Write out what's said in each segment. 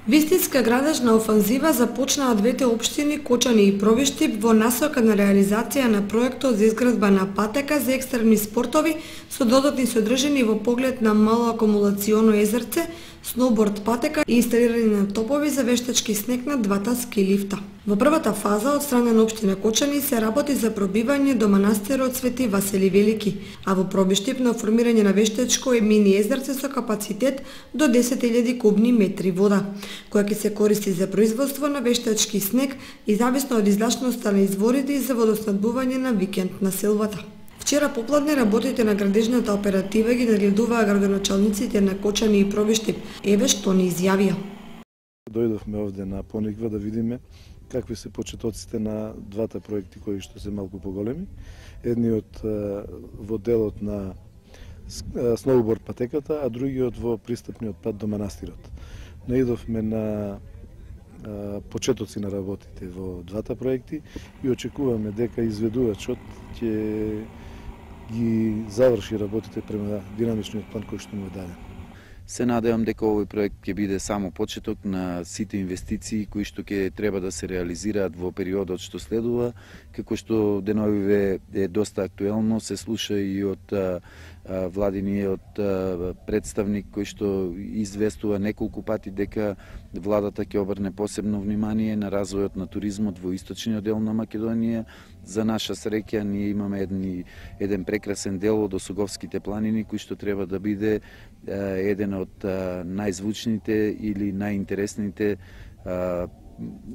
Вистинска градежна офанзива започнаа двете општини Кочани и Пробиштип во насока на реализација на проектот за изградба на патека за екстремни спортови со додатни содржини во поглед на мало акумулационо езерце, сноуборд патека и инсталирање на топови за вештачки снег на двата ски лифта. Во првата фаза од страна на општина Кочани се работи за пробивање до манастирот Свети Васили Велики, а во Пробиштип на формирање на вештачко мини езерце со капацитет до 10.000 кубни метри вода, која ќе се користи за производство на вештачки снег и зависно од излашноста на изворите и за водоснабдување на викенд населбата. Вчера попладне работите на градежната оператива ги нагледуваа градоначалниците на Кочани и Пробиштип. Еве што ни изјавија. Дојдовме овде на Пониква да видиме какви се почетоците на двата проекти кои што се малку поголеми. Едниот во делот на сноуборд патеката, а другиот во пристапниот пат до манастирот. Наидовме на почетоци на работите во двата проекти и очекуваме дека изведувачот ќе ги заврши работите према динамичниот план кој што му е даден. Се надевам дека овој проект ќе биде само почеток на сите инвестиции кои што ќе треба да се реализираат во периодот што следува, како што деновиве е доста актуелно, се слуша и од владиниот представник кој што известува неколку пати дека владата ќе обрне посебно внимание на развојот на туризмот во источниот дел на Македонија. За наша среќа ние имаме еден прекрасен дел од Осоговските планини кој што треба да биде еден од најзвучните или најинтересните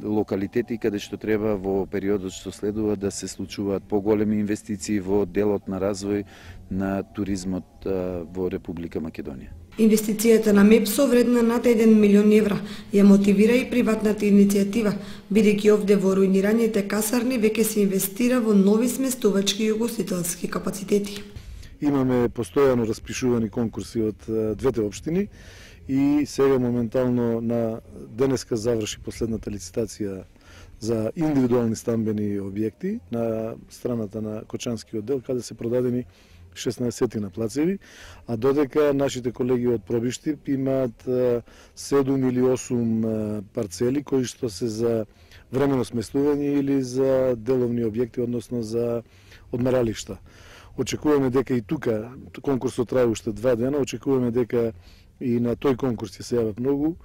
локалитети каде што треба во периодот што следува да се случуваат поголеми инвестиции во делот на развој на туризмот во Република Македонија. Инвестицијата на МЕПСО вредна над 1 милион евра ја мотивира и приватната иницијатива, бидејќи овде во руинираните касарни веќе се инвестира во нови сместувачки и угостителски капацитети. Имаме постојано распишувани конкурси од двете општини и сега моментално на денеска заврши последната лицитација за индивидуални стамбени објекти на страната на Кочанскиот дел, каде се продадени 16 на плацеви, а додека нашите колеги од Пробиштип имаат 7 или 8 парцели кои што се за временно сместување или за деловни објекти, односно за одмаралишта. Очекуваме дека и тука конкурсот трае уште 2 дена, очекуваме дека и на тој конкурс ќе се јават многу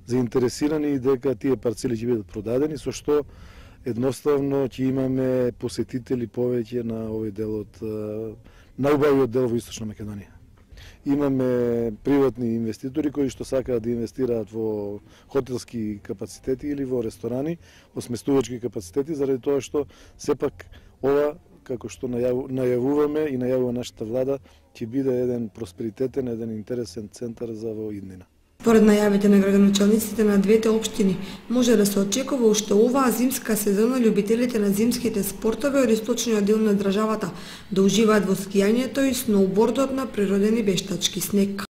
заинтересирани и дека тие парцели ќе бидат продадени, со што едноставно ќе имаме посетители повеќе на овој дел од најубавиот дел во Источна Македонија. Имаме приватни инвеститори кои што сакаат да инвестираат во хотелски капацитети или во ресторани, во сместувачки капацитети, заради тоа што сепак ова, како што најавуваме и најавува нашата влада, ќе биде еден просперитетен, еден интересен центар за во иднина. Според најавите на градоначалниците на двете општини, може да се очекува уште оваа зимска сезона љубителите на зимските спортови од источниот дел на државата да уживаат во скијањето и сноубордот на природен и вештачки снег.